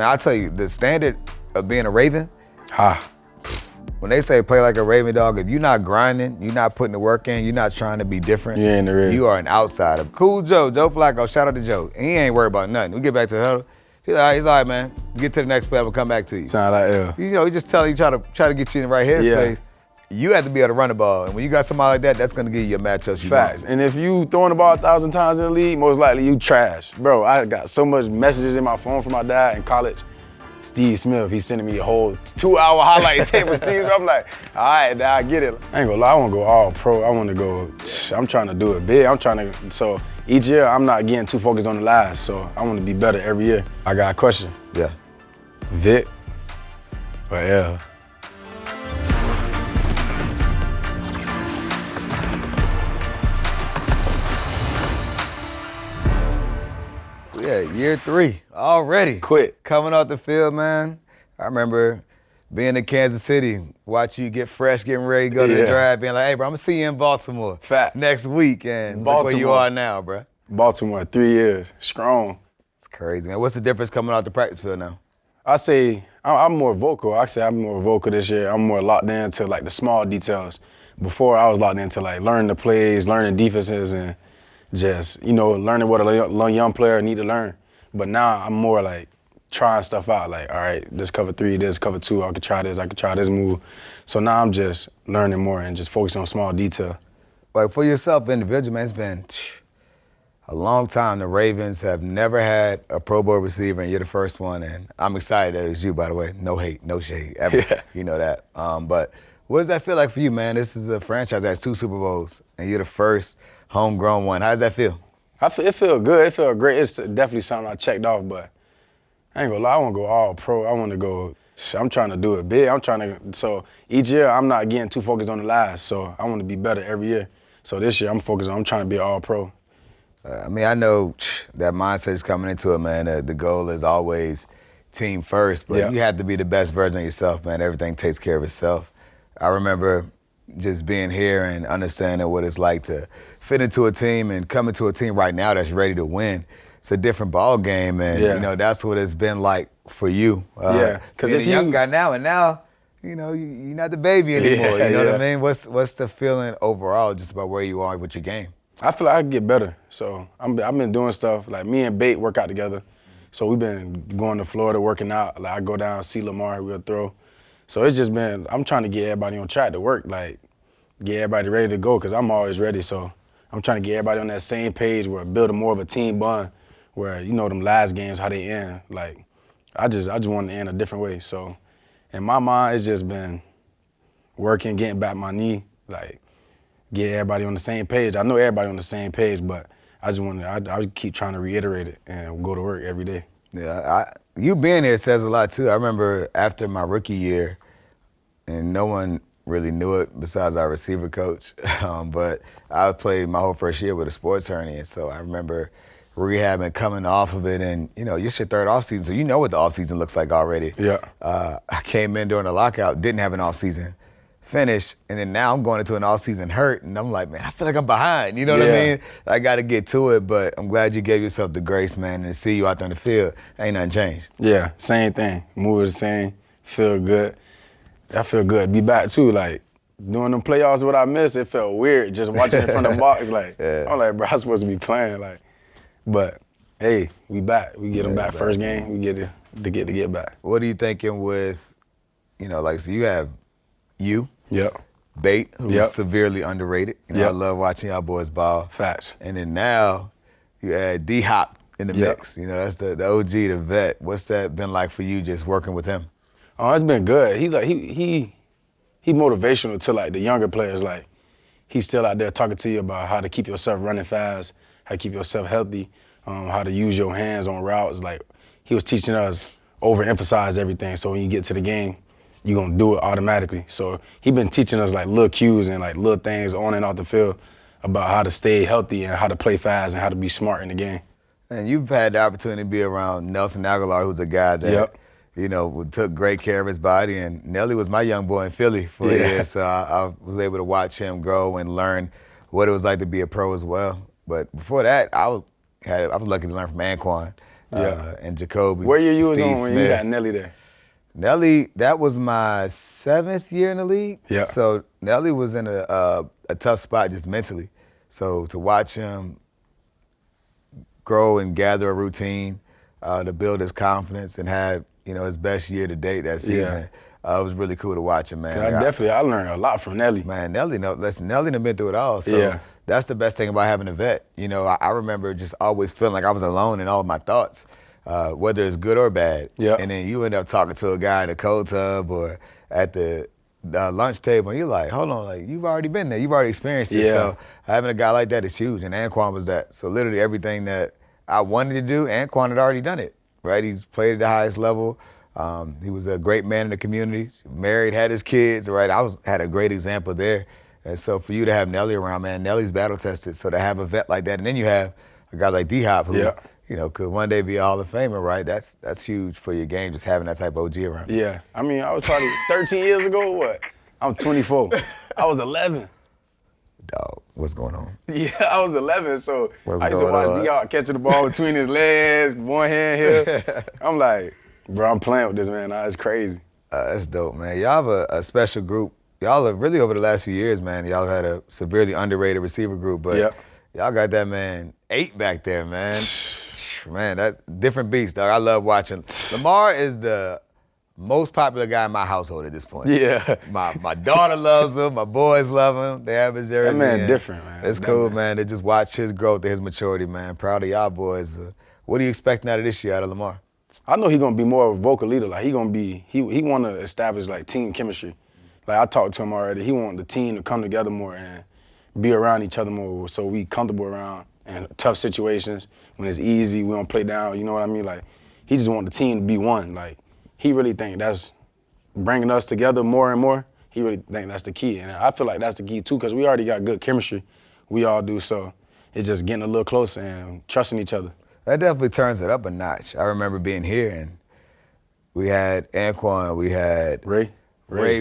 Man, I'll tell you, the standard of being a Raven, Ha. when they say play like a Raven dog, if you're not grinding, you're not putting the work in, you're not trying to be different, You ain't the Raven. you are an outsider. Cool Joe Flacco, shout out to Joe. He ain't worried about nothing. We get back to the huddle. He's all right, man. Get to the next play, I'm gonna come back to you. Sound like L. You know, he just try to get you in the right headspace. You have to be able to run the ball. And when you got somebody like that, that's gonna give you your matchups you Facts. want. And if you throwing the ball 1,000 times in the league, most likely you trash. Bro, I got so much messages in my phone from my dad in college. Steve Smith, he's sending me a whole 2-hour highlight tape with Steve. I'm like, all right, Dad, I get it. I ain't gonna lie, I wanna go all pro. I wanna go, I'm trying to do it big. So each year, I'm not getting too focused on the last. So I wanna be better every year. I got a question. Yeah. Vick or L? Yeah, year 3 already. Quit. Coming off the field, man. I remember being in Kansas City, watch you get fresh, getting ready to go to the drive, being like, hey, bro, I'm gonna see you in Baltimore next week. And look where you are now, bro. Baltimore, 3 years, strong. It's crazy, man. What's the difference coming out the practice field now? I say I'm more vocal. I say I'm more vocal this year. I'm more locked into like the small details. Before I was locked into like learning the plays, learning defenses, and just, learning what a young player need to learn. But now I'm more like trying stuff out. Like, all right, this cover 3, this cover 2, I could try this move. So now I'm just learning more and just focusing on small detail. Like for yourself, individual, man, it's been a long time. The Ravens have never had a Pro Bowl receiver, and you're the first one. And I'm excited that it's you, by the way. No hate, no shade, ever. Yeah. You know that. But what does that feel like for you, man? This is a franchise that has 2 Super Bowls, and you're the first homegrown one. How does that feel? It feel good. It feel great. It's definitely something I checked off, but I ain't gonna lie. I want to go all pro. I want to go. I'm trying to do it big. So each year I'm not getting too focused on the last. So I want to be better every year. So this year I'm trying to be all pro. I know that mindset is coming into it, man. The goal is always team first, but you have to be the best version of yourself, man. Everything takes care of itself. I remember just being here and understanding what it's like to fit into a team and come into a team right now that's ready to win. It's a different ball game, and that's what it's been like for you. Because being a young guy now, and now, you're not the baby anymore. You know what I mean? What's the feeling overall just about where you are with your game? I feel like I can get better. So I've been doing stuff like me and Bait work out together. So we've been going to Florida working out. Like I go down, see Lamar, we'll throw. So it's just been, I'm trying to get everybody on track to work, like get everybody ready to go, because I'm always ready. So I'm trying to get everybody on that same page where building more of a team bond where, them last games, how they end. Like, I just want to end a different way. So in my mind, it's just been working, getting back my knee, like get everybody on the same page. I know everybody on the same page, but I keep trying to reiterate it and go to work every day. Yeah, you being here says a lot too. I remember after my rookie year, and no one really knew it besides our receiver coach, but I played my whole first year with a sports hernia, so I remember rehabbing, coming off of it, and it's your 3rd offseason, so you know what the offseason looks like already. Yeah. I came in during the lockout, didn't have an offseason, finished, and then now I'm going into an offseason hurt, and I'm like, man, I feel like I'm behind. You know what I mean? I got to get to it, but I'm glad you gave yourself the grace, man, and to see you out there in the field, ain't nothing changed. Yeah, same thing. Move the same, feel good. I feel good. Be back too, like doing them playoffs, what I missed, it felt weird just watching in front of the box. Like, I'm like, bro, I'm supposed to be playing. Like, but hey, we back. We get them back first game. We get to get back. What are you thinking with, so you have you, Bait, who's severely underrated. I love watching y'all boys ball. Facts. And then now you add D-Hop in the mix. That's the OG, the vet. What's that been like for you just working with him? Oh, it's been good. He motivational to like the younger players. Like he's still out there talking to you about how to keep yourself running fast, how to keep yourself healthy, how to use your hands on routes. Like he was teaching us overemphasize everything. So when you get to the game, you're gonna do it automatically. So he been teaching us like little cues and like little things on and off the field about how to stay healthy and how to play fast and how to be smart in the game. And you've had the opportunity to be around Nelson Aguilar, who's a guy that took great care of his body. And Nelly was my young boy in Philly for a year, so I was able to watch him grow and learn what it was like to be a pro as well. But before that, I was lucky to learn from Anquan. and Jacoby. Where year you was on when Smith. you got Nelly there? Nelly, that was my 7th year in the league. Yeah. So Nelly was in a tough spot just mentally. So to watch him grow and gather a routine, to build his confidence and have, his best year to date that season, it was really cool to watch him, man. I learned a lot from Nelly. Man, Nelly done been through it all. So that's the best thing about having a vet. I remember just always feeling like I was alone in all of my thoughts. Whether it's good or bad. Yeah. And then you end up talking to a guy in a cold tub or at the lunch table, and you're like, hold on, like you've already been there, you've already experienced it. Yeah. So having a guy like that is huge, and Anquan was that. So literally everything that I wanted to do, Anquan had already done it, right? He's played at the highest level. He was a great man in the community, married, had his kids, right? Had a great example there. And so for you to have Nelly around, man, Nelly's battle tested. So to have a vet like that, and then you have a guy like D-Hop who, could one day be a Hall of Famer, right? That's huge for your game, just having that type of OG around. Yeah, I mean, I was probably 13 years ago, what? I'm 24. I was 11. Dog, what's going on? Yeah, I was 11, so What's I used to going watch on? D-Hop catching the ball between his legs, one hand here. I'm like, bro, I'm playing with this man. It's crazy. That's dope, man. Y'all have a special group. Y'all have really over the last few years, man, y'all had a severely underrated receiver group, but y'all got that man 8 back there, man. Man, that's different beast, dog. I love watching. Lamar is the most popular guy in my household at this point. Yeah. My daughter loves him. My boys love him. They have his jersey. That man different, man. It's cool, man. To just watch his growth and his maturity, man. Proud of y'all boys. What are you expecting out of this year out of Lamar? I know he's gonna be more of a vocal leader. Like he want to establish like team chemistry. Like I talked to him already. He want the team to come together more and be around each other more, so we comfortable around in tough situations. When it's easy, we don't play down. You know what I mean? Like he just want the team to be one. Like he really think that's bringing us together more and more. He really think that's the key, and I feel like that's the key too, because we already got good chemistry. We all do. So it's just getting a little closer and trusting each other. That definitely turns it up a notch. I remember being here and we had Anquan, we had Ray,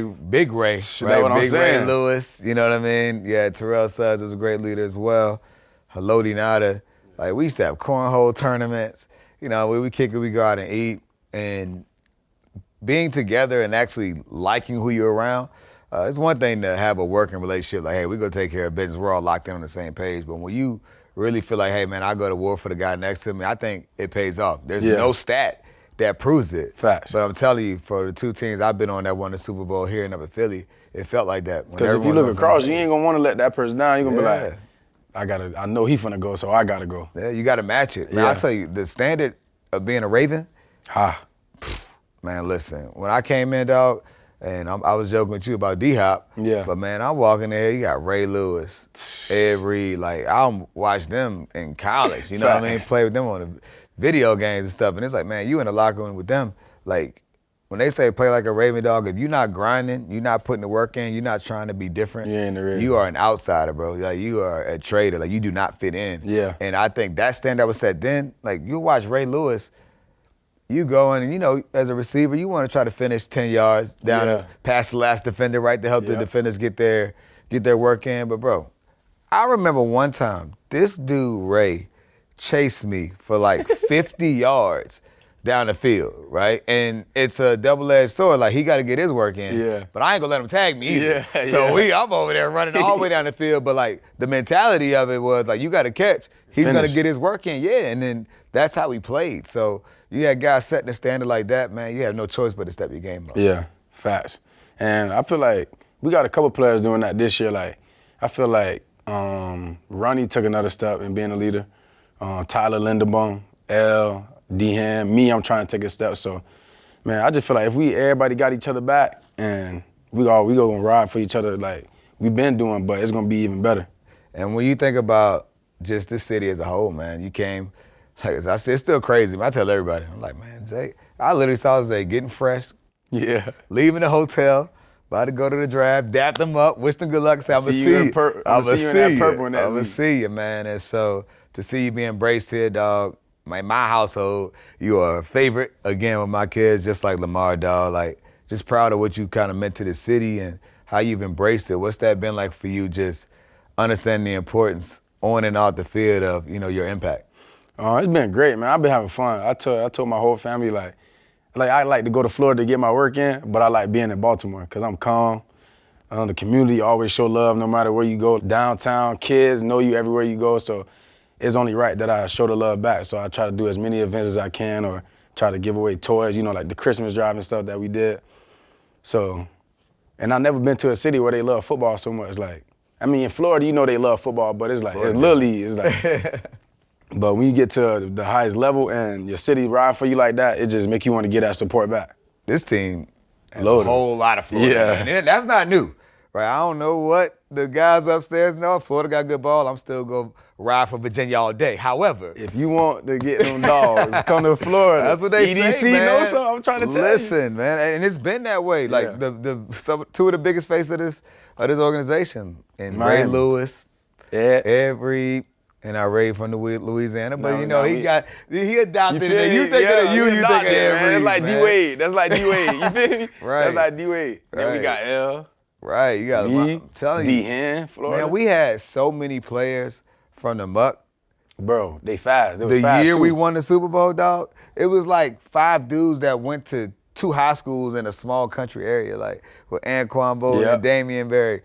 Big Ray, right? Big Ray Lewis, you know what I mean? Yeah, Terrell Suggs was a great leader as well. Haloti Nada. Like we used to have cornhole tournaments. We kick it, we go out and eat. And being together and actually liking who you're around, it's one thing to have a working relationship, like, hey, we're gonna take care of business, we're all locked in on the same page. But when you really feel like, hey man, I go to war for the guy next to me, I think it pays off. There's no stat that proves it. Facts. But I'm telling you, for the 2 teams I've been on that won the Super Bowl here and up in Philly, it felt like that. Because if you look across, you ain't gonna want to let that person down. You're gonna be like, I know he finna go, so I gotta go. Yeah, you gotta match it. Man, I'll tell you, the standard of being a Raven, man, listen, when I came in, dog, and I was joking with you about D-Hop, but man, I'm walking there, you got Ray Lewis, Ed Reed, like I watched them in college, you know what I mean? Play with them on the video games and stuff, and it's like, man, you in the locker room with them, like when they say play like a Raven, dog, if you're not grinding, you're not putting the work in, you're not trying to be different, you are an outsider, bro. Like you are a traitor, like you do not fit in. Yeah. And I think that standard was set then, like you watch Ray Lewis, you go in and, as a receiver, you want to try to finish 10 yards down past the last defender, right, to help the defenders get their work in. But, bro, I remember one time, this dude, Ray, chased me for like 50 yards down the field, right? And it's a double-edged sword. Like, he got to get his work in. Yeah. But I ain't going to let him tag me either. So I'm over there running all the way down the field. But, like, the mentality of it was, like, you got to catch. He's going to get his work in. Yeah, and then that's how we played. So you had guys setting the standard like that, man. You have no choice but to step your game up. Yeah, facts. And I feel like we got a couple players doing that this year. Like, I feel like Ronnie took another step in being a leader. Tyler Linderbaum, L, D-Ham, me, I'm trying to take a step. So, man, I just feel like if everybody got each other back and we gonna ride for each other like we've been doing, but it's gonna be even better. And when you think about just this city as a whole, man, you came, like I said, it's still crazy. Man, I tell everybody, I'm like, man, Zay, I literally saw Zay getting fresh, leaving the hotel, about to go to the draft, dap them up, wish them good luck, say, I'm going to see you. I'm going to see you in that purple. I'm going to see you, man. And so to see you be embraced here, dog, my household, you are a favorite, again, with my kids, just like Lamar, dog. Like, just proud of what you kind of meant to the city and how you've embraced it. What's that been like for you, just understanding the importance on and off the field of, your impact? It's been great, man. I've been having fun. I told my whole family, like I like to go to Florida to get my work in, but I like being in Baltimore because I'm calm. The community always show love no matter where you go. Downtown, kids know you everywhere you go, so it's only right that I show the love back. So I try to do as many events as I can or try to give away toys, like the Christmas drive and stuff that we did. So, and I've never been to a city where they love football so much. Like, I mean, in Florida, they love football, but it's like, Florida. It's Little League. It's like, but when you get to the highest level and your city ride for you like that, it just make you want to get that support back. This team has a whole lot of Florida. Yeah. And that's not new. Right, I don't know what the guys upstairs know. Florida got good ball. I'm still going to ride for Virginia all day. However, if you want to get them dogs, come to Florida. That's what they EDC say, man. knows something. I'm trying to tell you. Listen, man, and it's been that way. Like two of the biggest faces of this organization, and Ray Lewis, Ray from Louisiana. But he adopted it. You think of you think of Avery. That's like D-Wade. That's like D-Wade. You feel me? Right. That's like D-Wade. Right. Then we got L. Right, you got I'm telling you, D-Hen, Florida. Man, we had so many players from the muck. Bro, they fast. They was the fast year too. we won the Super Bowl, dog, it was like 5 dudes that went to 2 high schools in a small country area, like with Anquan Bolden and Damian Berry,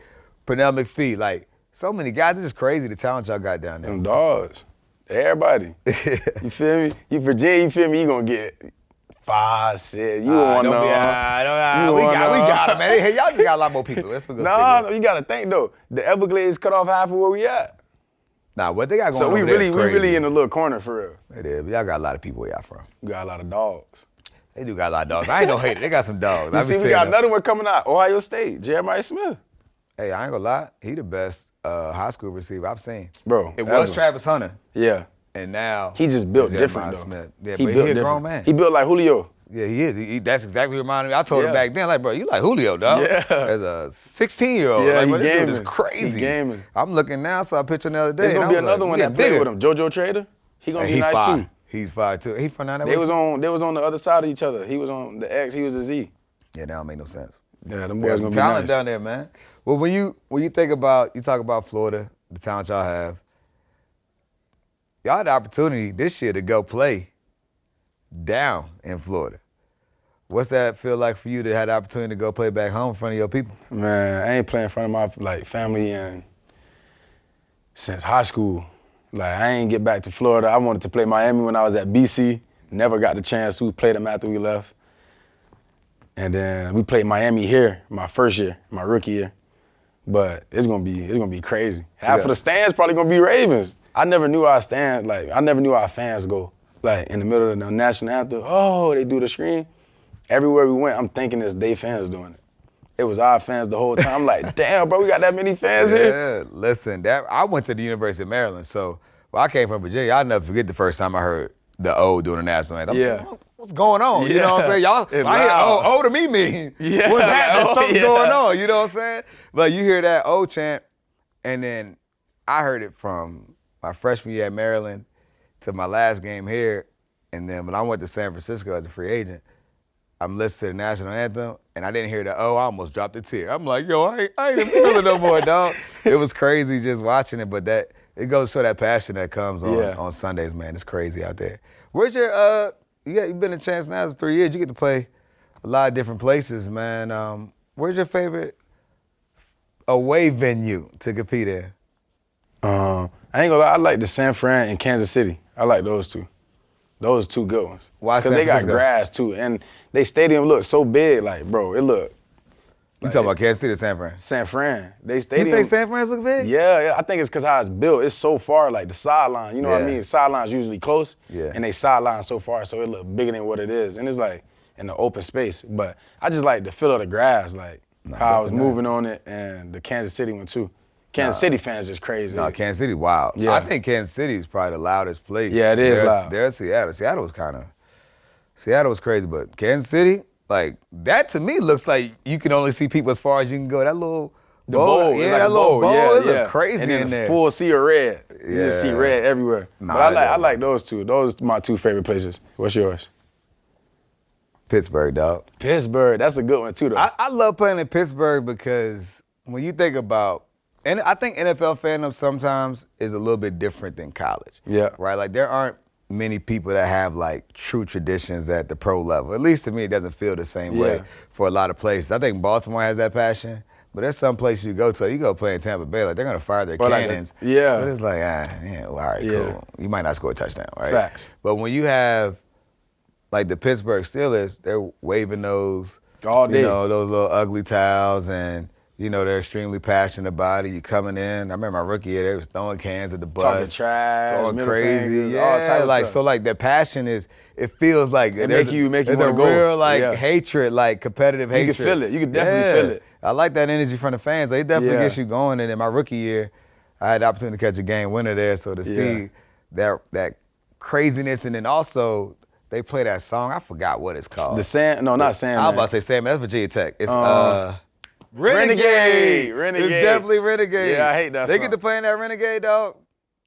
Pernell McPhee, like so many guys. It's just crazy the talent y'all got down there. Them dogs, everybody. You feel me? You Virginia, you feel me? You gonna get 5, 6. You want to know. We got them, man. Hey, y'all just got a lot more people. Let's go. No, you got to think, though. The Everglades cut off half of where we at. Nah, what they got going on we over there is crazy. we really in a little corner, for real. It is. Y'all got a lot of people where y'all from. We got a lot of dogs. They do got a lot of dogs. I ain't no hater. They got some dogs. You see, we got another one coming out. Ohio State, Jeremiah Smith. Hey, I ain't gonna lie. He the best high school receiver I've seen. Bro. It was Travis Hunter. Yeah. And now he just built different, though. Smith. Yeah, he a grown man. He built like Julio. Yeah, he is. That's exactly what reminded me. I told him back then, like, bro, you like Julio, dog. Yeah. As a 16-year-old. Yeah, like, bro, this dude is crazy. He gaming. I'm looking now, saw a picture the other day. There's going to be another one that played with him, JoJo Trader. He going to be nice, too. He's 5'2". He from down that way? They was on the other side of each other. He was on the X, he was a Z. Yeah, that don't make no sense. Yeah, them boys going to be talent nice. down there, man. Well, when you think about, you talk about Florida, the talent y'all have, y'all had the opportunity this year to go play down in Florida. What's that feel like for you to have the opportunity to go play back home in front of your people? Man, I ain't playing in front of my family since high school. Like, I ain't get back to Florida. I wanted to play Miami when I was at BC. Never got the chance. We played them after we left. And then we played Miami here my first year, my rookie year. But it's gonna be crazy. Half of the stands probably gonna be Ravens. I never knew our fans go. Like, in the middle of the national anthem, they do the screen. Everywhere we went, I'm thinking it's they fans doing it. It was our fans the whole time. I'm like, damn, bro, we got that many fans here? Yeah, listen, I went to the University of Maryland, so I came from Virginia. I'll never forget the first time I heard the O doing the national anthem. Yeah. What's going on? You know what I'm saying? Y'all, I hear O to me mean, what's happening? Something's going on, you know what I'm saying? But you hear that O chant, and then I heard it from my freshman year at Maryland to my last game here, and then when I went to San Francisco as a free agent, I'm listening to the national anthem, and I didn't hear the O. I almost dropped a tear. I'm like, yo, I ain't in feeling no more, dog. It was crazy just watching it, but it goes to show that passion that comes on Sundays, man. It's crazy out there. Where's your you've been a chance now for 3 years. You get to play a lot of different places, man. Where's your favorite away venue to compete in? I ain't gonna lie, I like the San Fran and Kansas City. I like those two. Those 2 good ones. Why San Francisco? Because they got grass, too. And they stadium look so big, like, bro, it look. You talking about Kansas City or San Fran? San Fran. They stadium. You think San Fran's look big? Yeah, I think it's because how it's built. It's so far, like the sideline. You know what I mean? The sideline's usually close. Yeah. And they sideline so far, so it look bigger than what it is. And it's like in the open space. But I just like the feel of the grass, like how I was moving on it, and the Kansas City one too. Kansas City fans just crazy. No, Kansas City, wow. Yeah. I think Kansas City is probably the loudest place. Yeah, it is loud. There's Seattle. Seattle was crazy, but Kansas City, like, that to me looks like you can only see people as far as you can go. That little bowl. Yeah, like that little bowl. Yeah, it look crazy and then in there. Full sea of red. You just see red everywhere. Nah, but I like those two. Those are my 2 favorite places. What's yours? Pittsburgh, dog. Pittsburgh, that's a good one too, though. I love playing in Pittsburgh because when you think about, and I think NFL fandom sometimes is a little bit different than college. Yeah. Right? Like there aren't many people that have like true traditions at the pro level. At least to me, it doesn't feel the same way for a lot of places. I think Baltimore has that passion, but there's some places you go to, you go play in Tampa Bay, like they're gonna fire their cannons. Like but it's like, all right, cool. You might not score a touchdown, right? Facts. But when you have like the Pittsburgh Steelers, they're waving those all day, those little ugly towels, and they're extremely passionate about it. You coming in. I remember my rookie year, they was throwing cans at the bus, talking trash, going crazy, fingers, all types of stuff. So like their passion is. It feels like it make you there's a real hatred, like competitive hatred. You can feel it. You can definitely feel it. I like that energy from the fans. It definitely gets you going. And in my rookie year, I had the opportunity to catch a game winner there. So to see that craziness, and then also they play that song. I forgot what it's called. Not Sandman. I was about to say Sandman. That's Virginia Tech. It's Renegade. It's definitely Renegade. Yeah, I hate that They song. get to playing that Renegade, dog.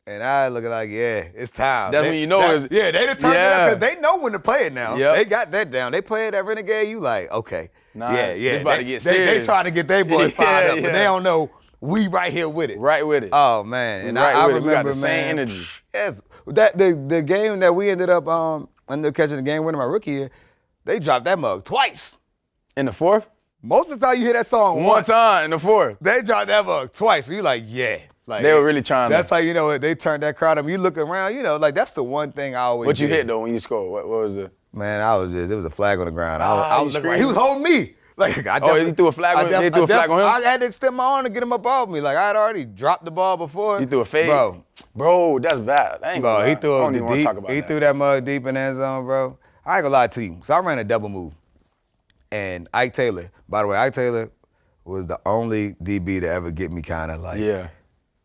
And I looking like, it's time. That's when you know it's... Yeah, they done turned it up because they know when to play it now. Yep. They got that down. They play it at Renegade, you like, okay. Nah, yeah. It's about to get serious. They trying to get their boys fired up, but they don't know we right here with it. Right with it. Oh, man. And I remember, we got the same energy. Yes. The game that we ended up catching the game winner my rookie year, they dropped that mug twice. In the fourth? Most of the time you hear that song one time in the fourth. They dropped that mug twice. So you like, Like, they were really trying that's how they turned that crowd up. You look around, like that's the one thing I always What you hit though when you scored? What was the? Man, it was a flag on the ground. I was looking around. He was holding me. Like he threw a flag on they threw a flag on him? I had to extend my arm to get him up off me. Like I had already dropped the ball before. You threw a fade? Bro, that's bad. He threw that mug deep in the end zone, bro. I ain't gonna lie to you. So I ran a double move. And Ike Taylor, by the way, Ike Taylor was the only DB to ever get me kind of like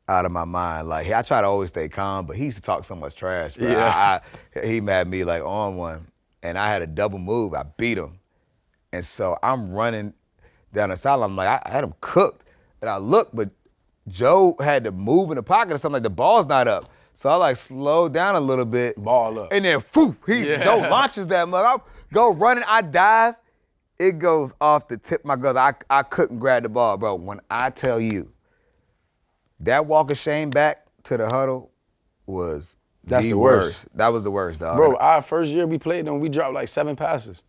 out of my mind. Like I try to always stay calm, but he used to talk so much trash. Bro. He mad me like on one, and I had a double move. I beat him, and so I'm running down the sideline. Like I had him cooked, and I looked, but Joe had to move in the pocket or something. Like the ball's not up, so I like slowed down a little bit. Ball up, and then Joe launches that mug. I go running, I dive. It goes off the tip of my gloves. I couldn't grab the ball, bro. When I tell you, that walk of shame back to the huddle was the worst. That was the worst, dog. Bro, our first year we played them, we dropped like 7 passes.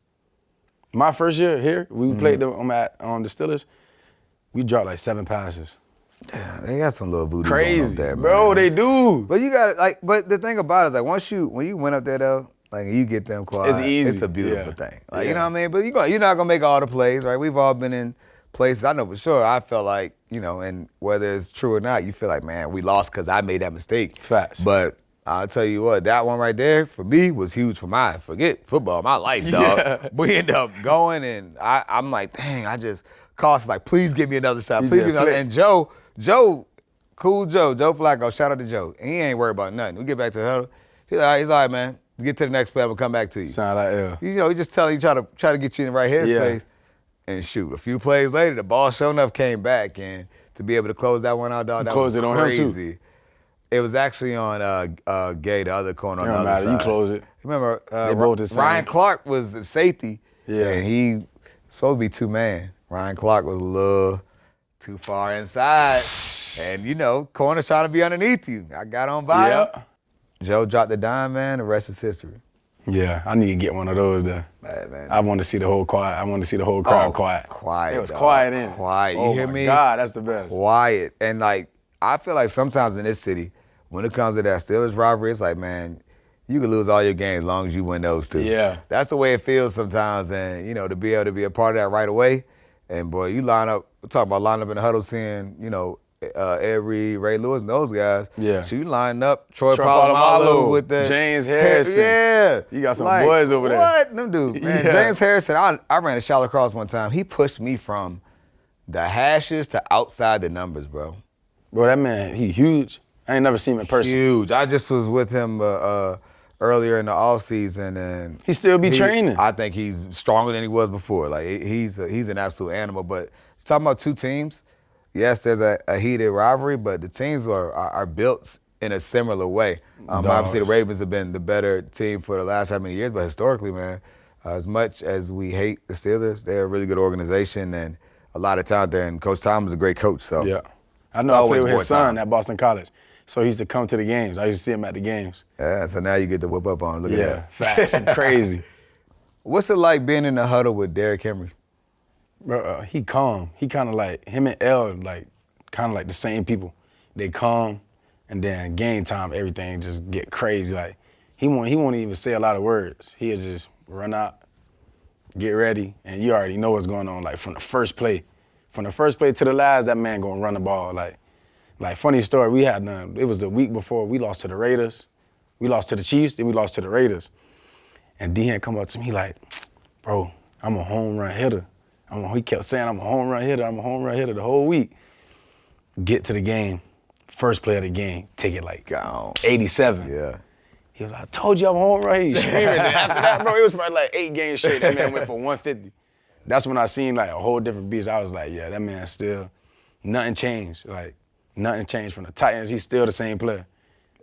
My first year here, we played them on the Steelers, we dropped like 7 passes. Yeah, they got some little voodoo crazy going up there, man. Bro, they do. But you got to but the thing about it is like when you went up there though, like you get them quiet, it's easy. It's a beautiful thing. Like you know what I mean? But you're not gonna make all the plays, right? We've all been in places. I know for sure. I felt like and whether it's true or not, you feel like, man, we lost because I made that mistake. Facts. But I'll tell you what, that one right there for me was huge for forget football, my life, dog. Yeah. We ended up going, and I'm like, dang, I just cautious, like, please give me another shot, please give me another. And Joe, cool Joe Flacco, shout out to Joe. And he ain't worried about nothing. We get back to the huddle. He's all right, man. Get to the next play, we'll come back to you. Sound like he just telling you, try to get you in the right headspace. Yeah. And shoot, a few plays later, the ball sure enough came back, and to be able to close that one out, dog, that was crazy. On him too. It was actually on Gay, the other corner on the other side. You close it. Remember, Ryan Clark was the safety, and he supposed to be 2-man. Ryan Clark was a little too far inside, and corner's trying to be underneath you. I got on by him. Joe dropped the dime, man. The rest is history. Yeah, I need to get one of those there. Man. I want to see the whole quiet. I want to see the whole crowd quiet. Quiet. It was quiet in. Quiet. You hear me? Oh my God, that's the best. Quiet. And I feel like sometimes in this city, when it comes to that Steelers rivalry, it's like, man, you can lose all your games as long as you win those two. Yeah. That's the way it feels sometimes, and to be able to be a part of that right away. And boy, you line up. Talk about lining up in the huddle, seeing Ed Reed, Ray Lewis, and those guys. Yeah. So you line up Troy Polamalu with the James Harrison. Yeah. You got some boys over there. What? Them dudes, man. Yeah. James Harrison, I ran a shallow cross one time. He pushed me from the hashes to outside the numbers, bro. Bro, that man, he huge. I ain't never seen him in person. Huge. I just was with him earlier in the offseason, and he still be training. I think he's stronger than he was before. Like he's an absolute animal. But talking about two teams, yes, there's a heated rivalry, but the teams are built in a similar way. Obviously, the Ravens have been the better team for the last how many years, but historically, man, as much as we hate the Steelers, they're a really good organization and a lot of talent there. And Coach Tom is a great coach. So yeah, I know. I played with his son at Boston College. So he used to come to the games. I used to see him at the games. Yeah, so now you get to whip up on him. Look at that. Yeah, facts. Crazy. What's it like being in the huddle with Derrick Henry? Bro, he calm. He kind of like, him and L, like, kind of like the same people. They calm, and then game time, everything just get crazy. Like, he won't even say a lot of words. He'll just run out, get ready, and you already know what's going on. Like, from the first play to the last, that man gonna run the ball. Like funny story, we had it was a week before we lost to the Raiders. We lost to the Chiefs, then we lost to the Raiders. And D-Han come up to me like, bro, I'm a home run hitter. He kept saying, I'm a home run hitter the whole week. Get to the game, first play of the game, take it like 87. Yeah. He was like, I told you I'm a home run hitter. He's screaming. After that, bro, it was probably like 8 games straight. That man went for 150. That's when I seen like a whole different beast. I was like, yeah, that man still, nothing changed. Like, nothing changed from the Titans. He's still the same player.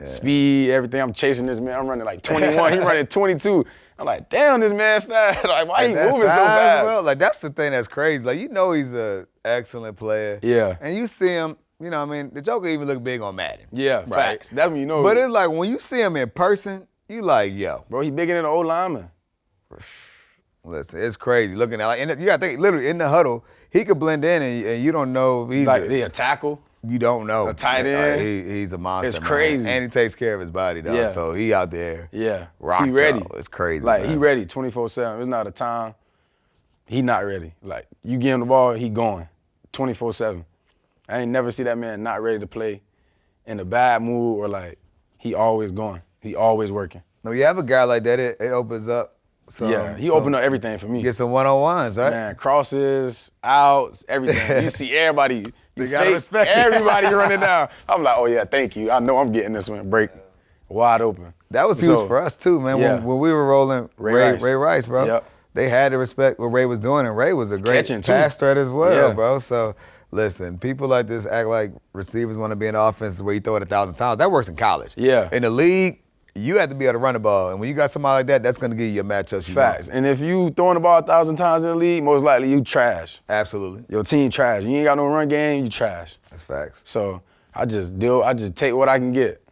Yeah. Speed, everything. I'm chasing this man. I'm running like 21. He running 22. I'm like, damn, this man fast. Like, why he moving so fast? Well, like, that's the thing that's crazy. Like, you know he's an excellent player. Yeah. And you see him, you know what I mean? The Joker even look big on Madden. Yeah, right? Facts. That's when you know. But it's like, when you see him in person, you like, yo. Bro, he bigger than an old lineman. Listen, it's crazy. Looking at, like, you gotta think, literally, in the huddle, he could blend in and you don't know if he's like, a tackle. You don't know. A tight end. He's a monster. It's crazy. Man. And he takes care of his body, though. Yeah. So he out there. Yeah. Rock, he ready. Though. It's crazy. Like, man. he ready 24/7. It's not a time. He not ready. Like, you give him the ball, he going 24/7. I ain't never see that man not ready to play in a bad mood or like, he always going. He always working. No, you have a guy like that, it opens up. He opened up everything for me. Get some one-on-ones, right? Man, crosses, outs, everything. You see everybody. You gotta respect everybody running down. I'm like, oh yeah, thank you. I know I'm getting this one. Break wide open. That was huge for us too, man. Yeah. When we were rolling Ray Rice, bro. Yep. They had to respect what Ray was doing, and Ray was a great pass threat as well, bro. So listen, people like this act like receivers want to be in the offense where you throw it 1,000 times. That works in college. Yeah. In the league, you have to be able to run the ball. And when you got somebody like that, that's going to give you a matchup you Facts. want. And if you throwing the ball 1,000 times in the league, most likely you trash. Absolutely. Your team trash. You ain't got no run game, you trash. That's facts. So I just take what I can get.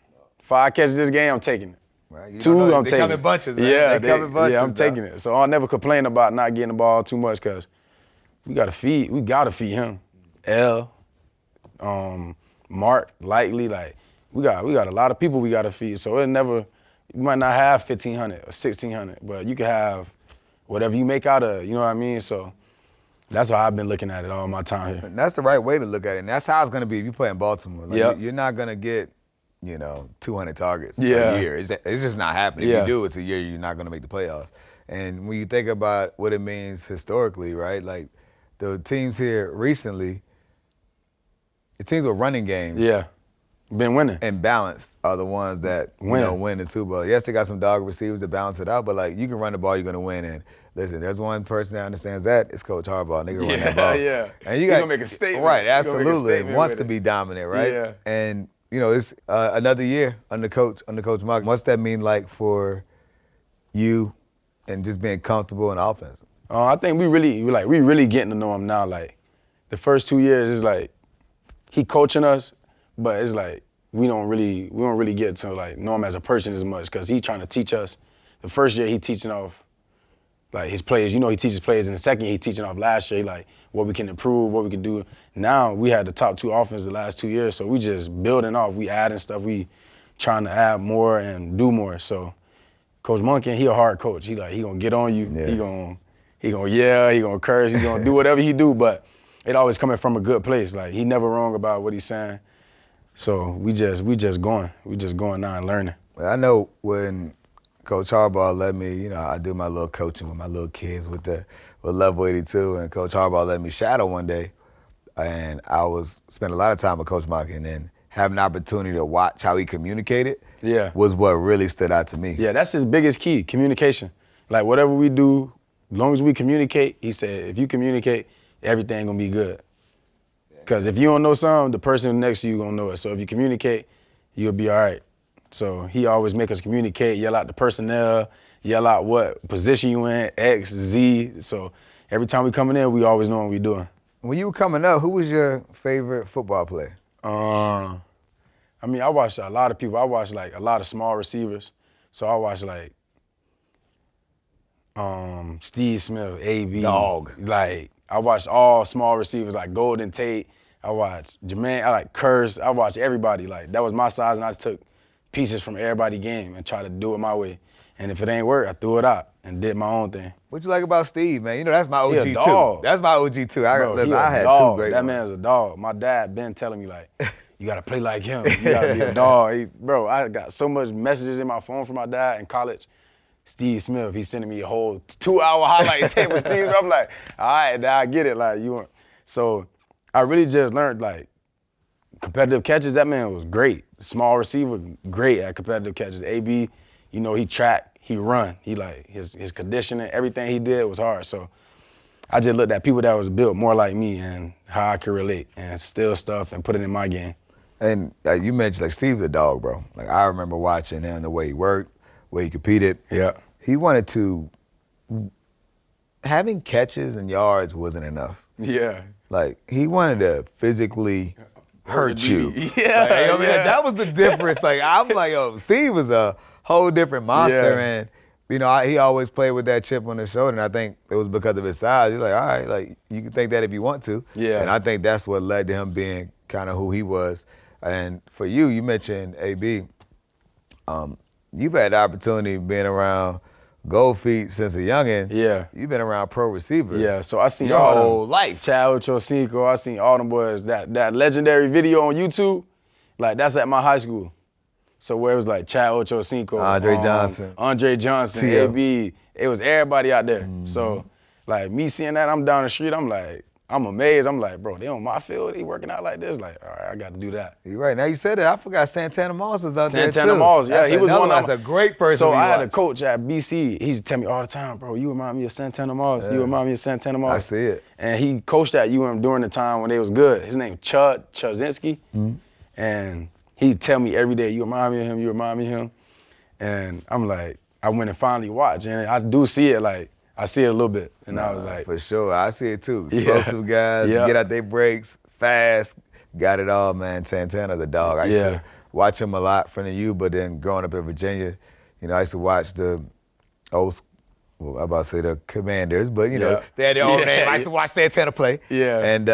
5 catches this game, I'm taking it. Right. 2, I'm taking it. They come in bunches, man. Yeah, they come in bunches. Yeah, I'm taking it. So I'll never complain about not getting the ball too much because we got to feed him. L, Mark, Likely, like we got a lot of people we got to feed. So you might not have 1,500 or 1,600, but you can have whatever you make out of it, you know what I mean? So that's how I've been looking at it all my time here. And that's the right way to look at it. And that's how it's going to be if you play in Baltimore. Like, you're not going to get, 200 targets a year. It's just not happening. If you do, it's a year you're not going to make the playoffs. And when you think about what it means historically, right? Like the teams here recently, the teams with running games. Yeah. Been winning. And balanced are the ones that win the Super Bowl. Yes, they got some dog receivers to balance it out, but like you can run the ball, you're gonna win. And listen, there's one person that understands that. It's Coach Harbaugh. Nigga run that ball. Yeah. And you gonna make a statement. Right, absolutely. Wants to be dominant, right? Yeah. And it's another year under Coach Mark. What's that mean like for you and just being comfortable in offense? I think we really getting to know him now. Like the first 2 years is like he coaching us. But it's like we don't really get to like know him as a person as much because he trying to teach us. The first year he teaching off like his players. He teaches players. And the second year he teaching off last year like what we can improve, what we can do. Now we had the top 2 offenses the last 2 years, so we just building off. We adding stuff. We trying to add more and do more. So Coach Monken, he a hard coach. He gonna get on you. Yeah. He gonna yell. He gonna curse. He gonna do whatever he do. But it always coming from a good place. Like he never wrong about what he's saying. So we just going now and learning. I know when Coach Harbaugh let me, I do my little coaching with my little kids with Level 82, and Coach Harbaugh let me shadow one day, and I spent a lot of time with Coach Monken, and having an opportunity to watch how he communicated was what really stood out to me. Yeah, that's his biggest key, communication. Like whatever we do, as long as we communicate, he said, if you communicate, everything gonna be good. Because if you don't know something, the person next to you gonna know it. So if you communicate, you'll be all right. So he always make us communicate, yell out the personnel, yell out what position you in, X, Z. So every time we coming in, we always know what we doing. When you were coming up, who was your favorite football player? I mean, I watched a lot of people. I watched like a lot of small receivers. So I watched like Steve Smith, AB. Dog. Like I watched all small receivers like Golden Tate. I watched Jermaine. I like Curse. I watched everybody. Like that was my size, and I just took pieces from everybody's game and tried to do it my way. And if it ain't work, I threw it out and did my own thing. What you like about Steve, man? You know that's my OG He a dog. too. That's my OG too. Bro, I had dog. 2 great That ones. man's a dog. My dad been telling me like, you gotta play like him. You gotta be a dog. Bro, I got so much messages in my phone from my dad in college. Steve Smith, he's sending me a whole 2-hour highlight tape of Steve. I'm like, all right, Dad, I get it. Like you want. So I really just learned like competitive catches. That man was great. Small receiver, great at competitive catches. AB, you know, he track, he run. He like his conditioning, everything he did was hard. So I just looked at people that was built more like me and how I could relate and steal stuff and put it in my game. And you mentioned like Steve's a dog, bro. Like I remember watching him, the way he worked, the way he competed. Yeah. He wanted to. Having catches and yards wasn't enough. Yeah. Like he wanted to physically hurt you. Yeah. Like, I mean, that was the difference. Like I'm like, yo, Steve was a whole different monster, Yeah. and you know, he always played with that chip on his shoulder, and I think it was because of his size. You're like, all right, like you can think that if you want to. Yeah. And I think that's what led to him being kind of who he was. And for you mentioned AB. You've had the opportunity of being around Gold Feet since a youngin'. Yeah. You've been around pro receivers. Yeah, so I seen your all whole them. life. Chad Ochocinco, I seen all them boys. That legendary video on YouTube, like that's at my high school. So where it was like Chad Ochocinco, Andre Johnson, T.O. AB, it was everybody out there. So like me seeing that, I'm down the street, I'm like, I'm amazed. I'm like, bro, they on my field, they working out like this. Like, all right, I got to do that. You're right. Now you said it, I forgot Santana Moss was out there too. Santana Moss, yeah, he was one of them. That's a great person. So I had a coach at BC. He used to tell me all the time, bro, you remind me of Santana Moss. Yeah. You remind me of Santana Moss. I see it. And he coached at UM during the time when they was good. His name Chudzinski. And he'd tell me every day, you remind me of him, you remind me of him. And I'm like, I went and finally watched, and I do see it, like, I see it a little bit, and I was like, for sure, I see it too. Explosive guys, get out their breaks, fast, got it all, man. Santana's a dog. I used to watch him a lot from the U, but then growing up in Virginia, you know, I used to watch the old, well, I'm about to say the Commanders, but you know, they had their own name. I used to watch Santana play. Yeah. And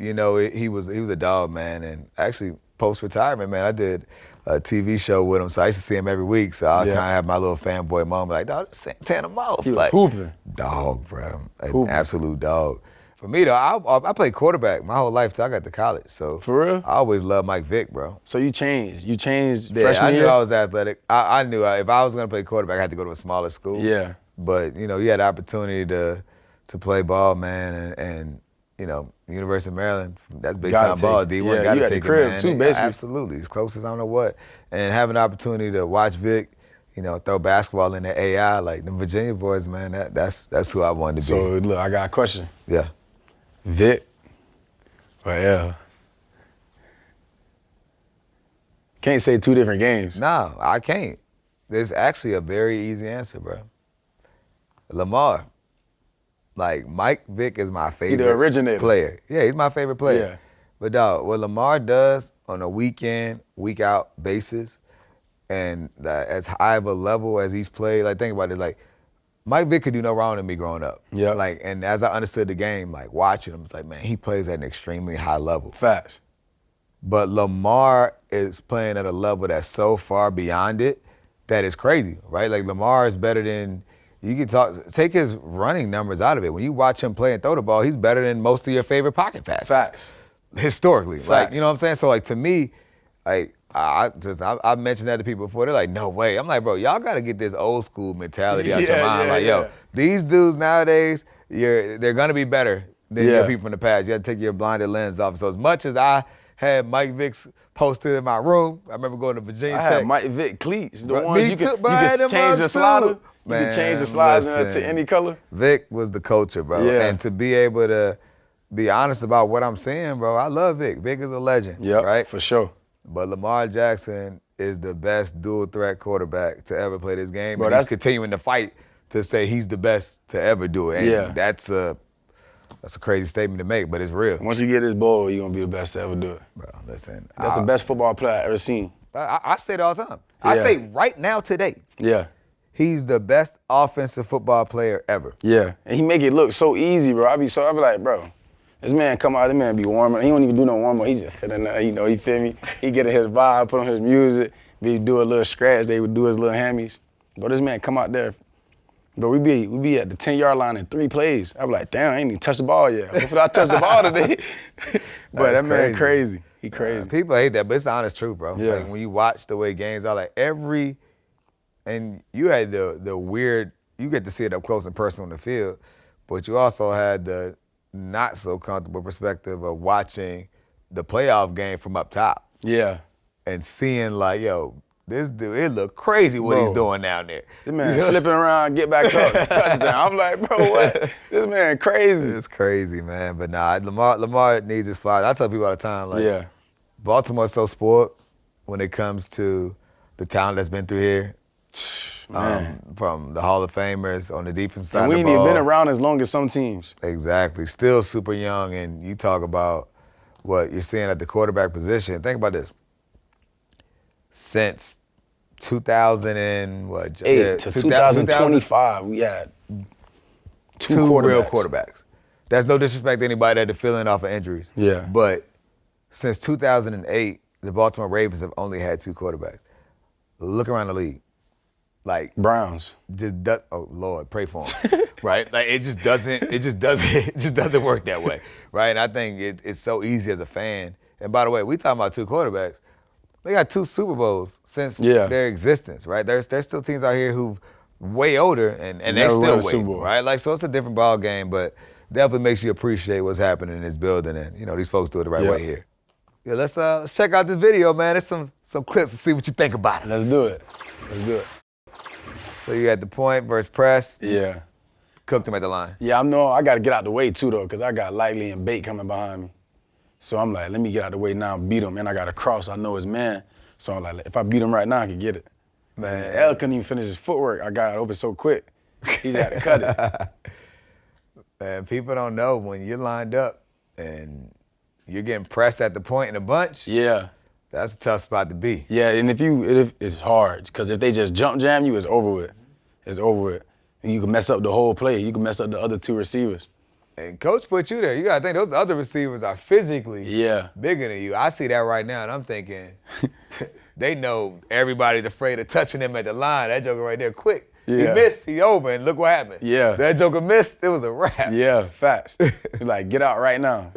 you know, he was a dog, man. And actually, post-retirement, man, I did a TV show with him, so I used to see him every week. So I kind of have my little fanboy moment, like, dog, Santana Moss. He was like, hooping. Dog, bro. An absolute dog. For me, though, I played quarterback my whole life till I got to college. So for real? I always loved Mike Vick, bro. So you changed freshman year? I knew year? I was athletic. I knew if I was going to play quarterback, I had to go to a smaller school. Yeah. But, you know, you had the opportunity to play ball, man, and you know, University of Maryland, that's big time ball. D1 got to take it, man. Too, basically. Absolutely, as close as I don't know what. And having the opportunity to watch Vick, you know, throw basketball in the AI, like the Virginia boys, man, that's who I wanted to be. So look, I got a question. Yeah. Vick or L? Can't say 2 different games. No, I can't. There's actually a very easy answer, bro. Lamar. Like, Mike Vick is my favorite the originator. player. Yeah, he's my favorite player. Yeah. But, dog, what Lamar does on a week in, week out basis, and as high of a level as he's played, like, think about it, like, Mike Vick could do no wrong to me growing up. Yeah. Like, and as I understood the game, like, watching him, it's like, man, he plays at an extremely high level. Facts. But Lamar is playing at a level that's so far beyond it that it's crazy, right? Like, Lamar is better than... You can take his running numbers out of it. When you watch him play and throw the ball, he's better than most of your favorite pocket passes. Facts. Historically. Facts. Like, you know what I'm saying? So, like, to me, like, I've mentioned that to people before. They're like, no way. I'm like, bro, y'all got to get this old school mentality out your mind. Like, yo, these dudes nowadays, they're going to be better than your people in the past. You got to take your blinded lens off. So as much as I had Mike Vick's posted in my room, I remember going to Virginia Tech. I had Mike Vick cleats. The ones me you too, can, but you I had can them change the ones slider. too. You can change the sliders to any color. Vick was the culture, bro. Yeah. And to be able to be honest about what I'm saying, bro, I love Vick. Vick is a legend, right? For sure. But Lamar Jackson is the best dual threat quarterback to ever play this game. Bro, and he's continuing to fight to say he's the best to ever do it. And that's a That's a crazy statement to make, but it's real. Once you get this bowl, you're going to be the best to ever do it. Bro, listen. That's the best football player I've ever seen. I say it all the time. Yeah. I say right now, today. Yeah. He's the best offensive football player ever. Yeah, and he make it look so easy, bro. I be like, bro, this man come out, this man be warming. He don't even do no warm up. He just hit in there, you know, he feel me? He get in his vibe, put on his music, be do a little scratch, they would do his little hammies. But this man come out there, bro, we be at the 10-yard line in 3 plays. I be like, damn, I ain't even touched the ball yet. Hopefully I touch the ball today. But that man crazy. He crazy. People hate that, but it's the honest truth, bro. Yeah. Like when you watch the way games are, like and you had the weird, you get to see it up close and personal on the field, but you also had the not so comfortable perspective of watching the playoff game from up top. Yeah. And seeing like, yo, this dude, it look crazy what he's doing down there. This man slipping around, get back up, touchdown. I'm like, bro, what? This man crazy. It's crazy, man. But nah, Lamar needs his flowers. I tell people all the time, like, Baltimore's so spoiled when it comes to the talent that's been through here. From the Hall of Famers on the defensive side of the ball. We ain't even been around as long as some teams. Exactly. Still super young, and you talk about what you're seeing at the quarterback position. Think about this. Since 2008 to 2025, we had two real quarterbacks. That's no disrespect to anybody that had to fill in off of injuries. Yeah. But since 2008, the Baltimore Ravens have only had 2 quarterbacks. Look around the league. Like Browns. Oh Lord, pray for them. Right? Like it just doesn't work that way. Right? And I think it's so easy as a fan. And by the way, we talking about 2 quarterbacks. They got 2 Super Bowls since their existence, right? There's still teams out here who way older and they still win, right? Like so it's a different ball game, but definitely makes you appreciate what's happening in this building, and you know these folks do it the right way here. Yeah, let's check out this video, man. There's some clips to see what you think about it. Let's do it. Let's do it. So you had the point versus press. Yeah. Cooked him at the line. Yeah, I got to get out the way too though, because I got Likely and Bate coming behind me. So I'm like, let me get out the way now and beat him, and I got a cross. I know his man. So I'm like, if I beat him right now, I can get it. Man, L couldn't even finish his footwork. I got it open so quick. He just had to cut it. Man, people don't know when you're lined up and you're getting pressed at the point in a bunch. Yeah. That's a tough spot to be. Yeah, and if it's hard, because if they just jump jam you, it's over with. It's over with. And you can mess up the whole play. You can mess up the other 2 receivers. And coach put you there. You gotta think those other receivers are physically bigger than you. I see that right now, and I'm thinking, they know everybody's afraid of touching him at the line. That joker right there, quick. Yeah. He missed, he open, look what happened. Yeah. That joker missed, it was a wrap. Yeah, facts. You're like, get out right now.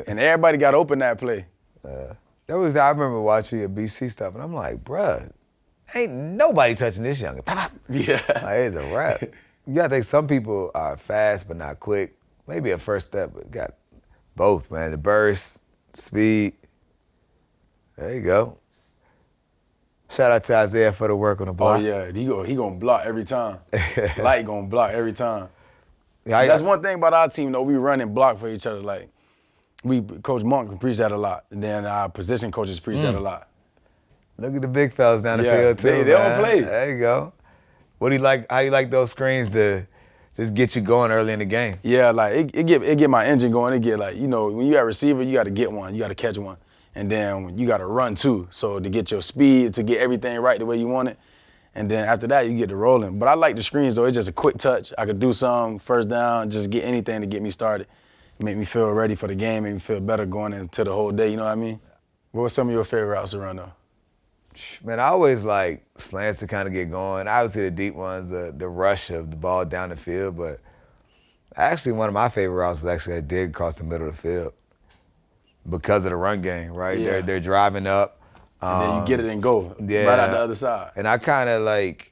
And everybody got open that play. I remember watching your BC stuff, and I'm like, bruh, ain't nobody touching this young. Yeah. Like, it's a wrap. You gotta think some people are fast but not quick. Maybe a first step, but got both, man. The burst, speed. There you go. Shout out to Isaiah for the work on the block. Oh yeah, he gonna block every time. Light gonna block every time. Yeah, that's one thing about our team though. We run and block for each other. Like Coach Monk preach that a lot, and then our position coaches preach that a lot. Look at the big fellas down the field too. They don't play. There you go. What do you like? How do you like those screens to just get you going early in the game? Yeah, like it get my engine going. It get like, you know, when you at receiver, you got to get one, you got to catch one, and then you got to run too. So to get your speed, to get everything right the way you want it, and then after that you get to rolling. But I like the screens though. It's just a quick touch. I could do some first down, just get anything to get me started, make me feel ready for the game, make me feel better going into the whole day. You know what I mean? What were some of your favorite routes to run though? Man, I always like slants to kind of get going. Obviously the deep ones, the rush of the ball down the field, but actually one of my favorite routes was actually a dig across the middle of the field because of the run game, right? Yeah. They're driving up. And then you get it and go right out the other side. And I kind of like,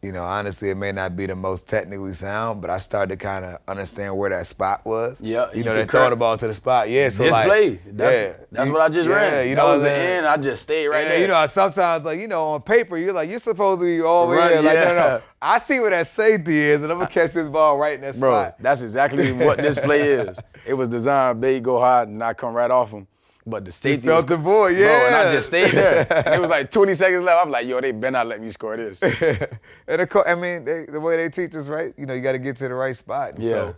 you know, honestly, it may not be the most technically sound, but I started to kind of understand where that spot was. Yeah. You know, they throw the ball to the spot. Yeah, so this like, play, that's what I just ran. You that know was the end. I just stayed right there. You know, sometimes, like, you know, on paper, you're like, you're supposed to be all the way there. Like, no. I see where that safety is, and I'm going to catch this ball right in that spot. Bro, that's exactly what this play is. It was designed, they go high and I come right off them. But the safety felt the void, Bro, and I just stayed there. And it was like 20 seconds left. I'm like, yo, they better not let me score this. And I mean, the way they teach us, right? You know, you got to get to the right spot. And so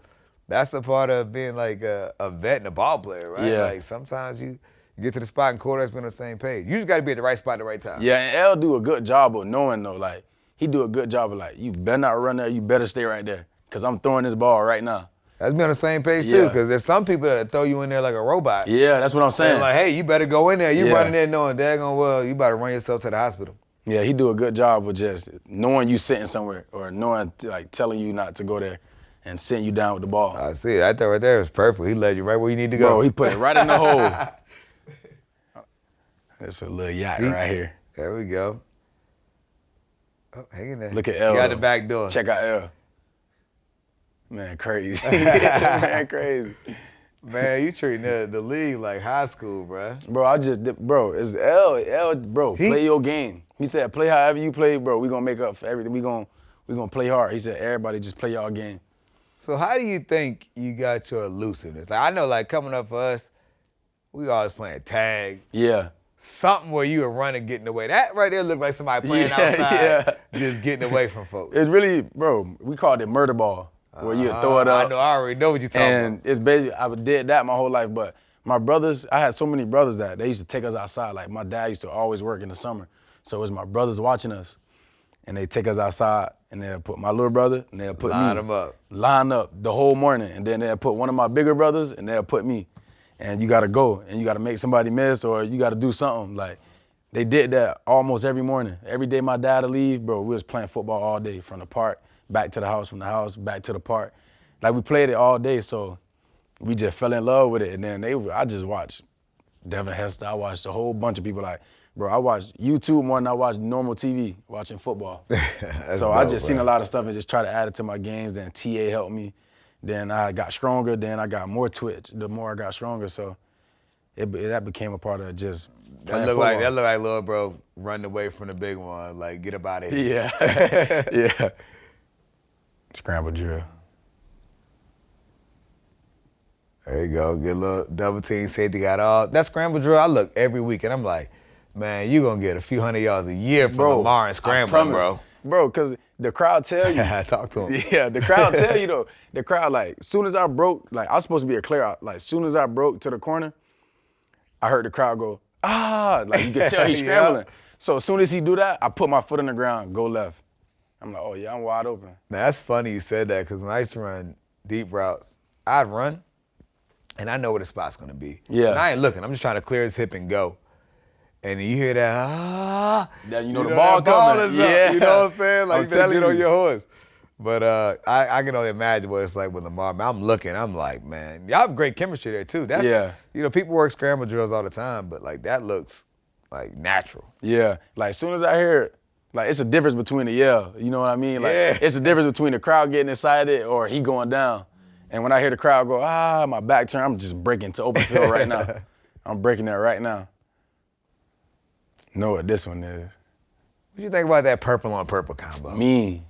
That's a part of being like a vet and a ball player, right? Yeah. Like sometimes you get to the spot and quarterback's been on the same page. You just got to be at the right spot at the right time. Yeah, and L do a good job of knowing though. Like he do a good job of like, you better not run there. You better stay right there, cause I'm throwing this ball right now. That's be on the same page too, because there's some people that throw you in there like a robot. Yeah, that's what I'm saying. They're like, hey, you better go in there. You running there knowing daggone well you about to run yourself to the hospital. Yeah, he do a good job of just knowing you sitting somewhere or knowing, like, telling you not to go there and sitting you down with the ball. I see. That right there is perfect. He led you right where you need to go. Bro, he put it right in the hole. That's a little yacht right here. There we go. Oh, hang in there. Look at L. You got the back door. Check out L. Man, crazy. Man, crazy. Man, you treating the league like high school, bro. Bro, it's L, bro, play your game. He said, play however you play, bro. We gonna make up for everything. We gonna play hard. He said, everybody just play y'all game. So how do you think you got your elusiveness? Like I know, like coming up for us, we always playing tag. Yeah. Something where you were running, getting away. That right there looked like somebody playing outside, just getting away from folks. It's really, bro, we called it murder ball. Where you throw it up. I already know what you're talking about. And it's basically, I did that my whole life, but my brothers, I had so many brothers that they used to take us outside. Like my dad used to always work in the summer. So it was my brothers watching us. And they take us outside and they'll put my little brother and they'll put me. Line them up. Line up the whole morning. And then they'll put one of my bigger brothers and they'll put me. And you gotta go and you gotta make somebody miss or you gotta do something. Like they did that almost every morning. Every day my dad would leave, bro, we was playing football all day from the park. Back to the house, from the house, back to the park. Like we played it all day, so we just fell in love with it. And then I just watched Devin Hester. I watched a whole bunch of people like, bro, I watched YouTube more than I watched normal TV, watching football. So I just seen a lot of stuff and just try to add it to my games. Then TA helped me. Then I got stronger. Then I got more twitch the more I got stronger. So that became a part of just playing football. That look like little bro running away from the big one, like get up out of here. Yeah, yeah. Scramble drill. There you go. Get a little double team safety, got all. That scramble drill, I look every week and I'm like, man, you going to get a few hundred yards a year from Lamar and scrambling, bro. Bro, because the crowd tell you. Talk to him. Yeah, the crowd tell you though. The crowd, like, as soon as I broke, like, I was supposed to be a clear out. Like, as soon as I broke to the corner, I heard the crowd go, ah, like you could tell he's scrambling. So as soon as he do that, I put my foot on the ground, go left. I'm like, oh yeah, I'm wide open. Now that's funny you said that because when I used to run deep routes, I'd run and I know where the spot's gonna be. Yeah. And I ain't looking, I'm just trying to clear his hip and go. And you hear that, then you know the ball coming. Yeah. You know what I'm saying? Like I'm you better get telling on you. your horse. But I can only imagine what it's like with Lamar. Man, I'm looking, I'm like, man, y'all have great chemistry there too. That's, you know, people work scramble drills all the time, but like that looks like natural. Yeah, like as soon as I hear it, like it's a difference between the yell, you know what I mean? Like it's a difference between the crowd getting excited or he going down. And when I hear the crowd go, ah, my back turn, I'm just breaking to open field right now. I'm breaking that right now. Know what this one is. What you think about that purple on purple combo? Mean.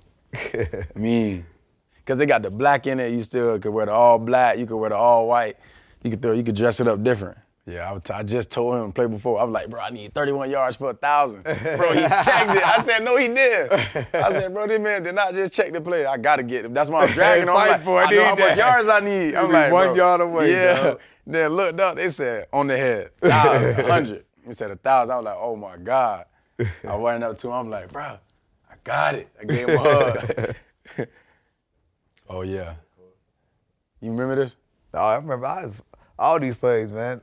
Cause they got the black in it, you still could wear the all black, you could wear the all white, you could dress it up different. Yeah, I just told him to play before. I was like, bro, I need 31 yards for 1,000. Bro, he checked it. I said, no, he did. I said, bro, this man did not just check the play. I gotta get him. That's why I'm dragging him. I'm like, I know how much yards I need. I'm like, 1 yard away. Yeah. Bro. Then looked up, they said, on the head, 100. He said 1,000. I was like, oh my God. I went up to him. I'm like, bro, I got it. I gave him a hug. Oh yeah. You remember this? Oh, I remember all these plays, man.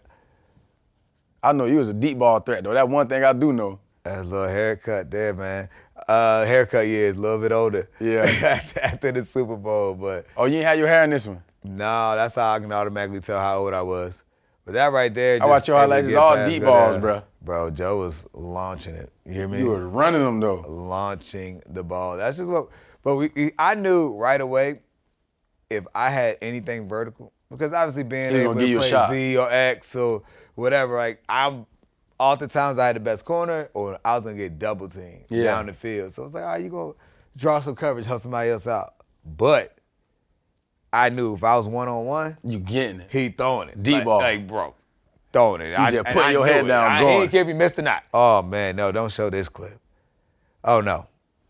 I know you was a deep ball threat, though. That one thing I do know. That little haircut there, man. Haircut years, a little bit older. Yeah. After the Super Bowl, but. Oh, you ain't had your hair in this one? No, that's how I can automatically tell how old I was. But that right there. I watch your highlights, it's all deep balls, bro. Bro, Joe was launching it. You hear me? You were running them, though. Launching the ball. That's just what. But I knew right away if I had anything vertical, because obviously being able to play Z or X or whatever, like oftentimes I had the best corner or I was gonna get double teamed down the field. So it's like, all right, you gonna draw some coverage, help somebody else out. But I knew if I was one-on-one, you getting it. He throwing it. Deep ball. Like, bro, throwing it. You just put your head down, going. I didn't care if you missed or not. Oh man, no, don't show this clip. Oh no.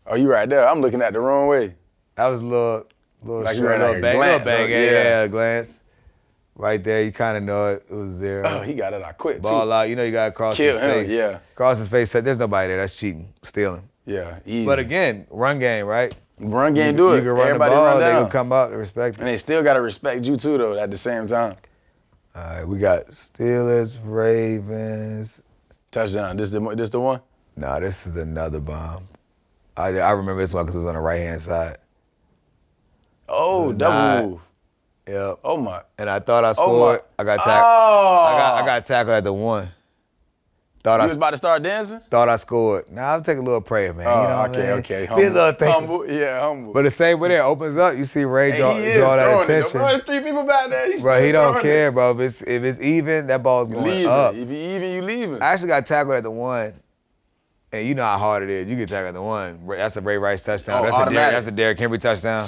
Oh, you right there. I'm looking at the wrong way. That was a little Little Like you short, ran like a glance, little bang, yeah. glance. Right there, you kind of know it was there. Oh, he got it out quick, Ball too. out, you know you got to cross Kill his him, face. yeah. Cross his face, there's nobody there. That's cheating, stealing. Yeah, easy. But again, run game, right? Run game, do it. You can run Everybody the ball, run down. they can come up and respect it. And they still got to respect you, too, though, at the same time. All right, we got Steelers, Ravens. Touchdown. This the one? Nah, this is another bomb. I remember this one because it was on the right-hand side. Oh, double move. Yep. Oh, my. And I thought I scored. I got tackled. Oh. I got tackled at the 1. You was about to start dancing? Thought I scored. Now I'll take a little prayer, man. Oh, you know what okay. Be a little thing. Humble, yeah, humble. But the same way there opens up, you see Ray draw he that attention. Bro, there's 3 people back there. Bro, he don't care, bro. If it's even, that ball's going up. If you even, you leaving. I actually got tackled at the 1. And you know how hard it is. You get tackled at the 1. That's a Ray Rice touchdown. That's a Derrick Henry touchdown.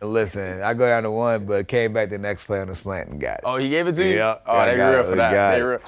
And listen, I go down to 1, but came back the next play on the slant and got it. Oh, he gave it to you? Yeah. Oh, they real for that. They real.